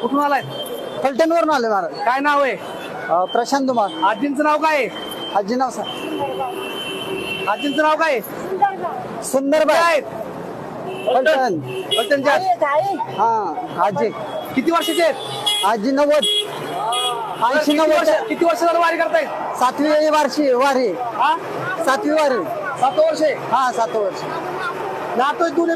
कुठून आलाय? फलटण वरून आले महाराज. काय नाव आहे? प्रशांत कुमार. आजींचं नाव काय आहे? आजी नाव आजींचं नाव काय आहे? सुंदरबाई आहेत फलटण. फलटणचे आहेत. हा आजी किती वर्षाचे आहेत? आजी 90 किती वर्ष झालं वारी करताय? 7वी वर्षी वारी. हा 7वी वारी. 7 वर्षे. हा 7 वर्ष. नातोय तू